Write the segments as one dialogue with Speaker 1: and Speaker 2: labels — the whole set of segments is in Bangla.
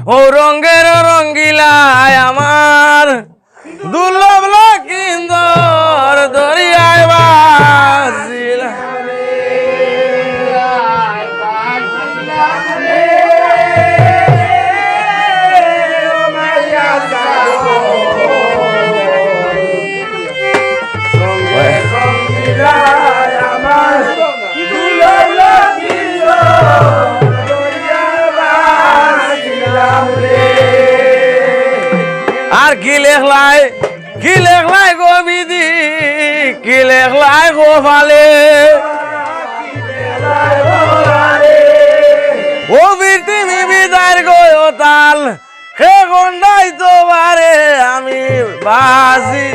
Speaker 1: ও রঙ্গের রঙ্গিলায় আমার দুর্লভ লক্ষিন্দর দরিয়ায় বাজিলা আর কি লেখলাই গো বিধি কি লেখলাই গো ফালে ও বীর তুমি বিদায় গো তাল হে গন্ডাই তো বারে আমি বাসি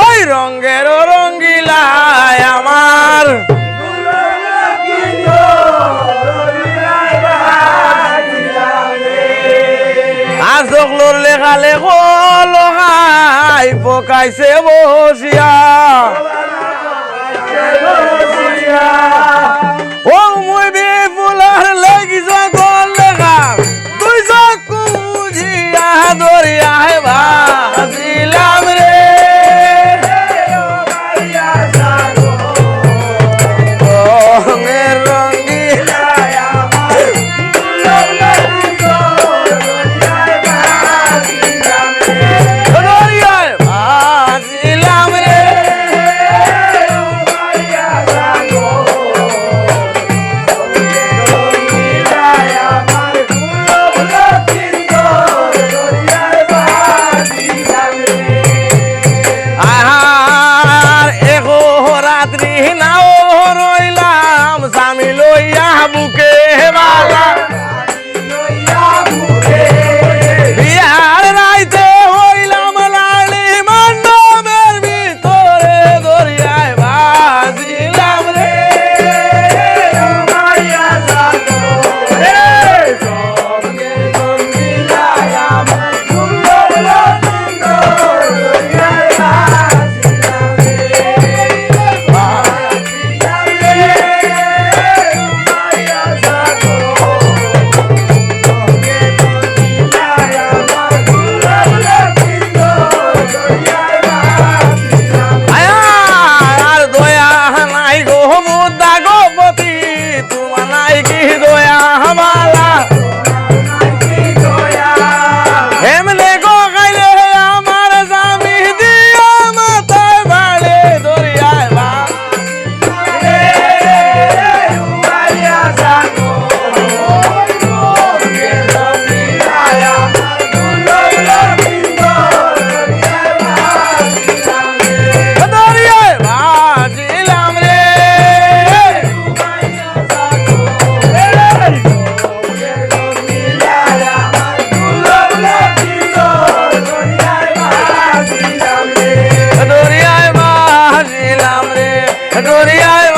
Speaker 1: ওই রঙ্গের রঙ্গিলায় আমার চকলোর লেখা লেখো লহাই পকাইছে বসিয়া ও মুই বিপুলার লাগিছ গল লেখা তুই চকু বুঝিয়া দরিয়ায় ভাজিলাম রে দরিয়ায়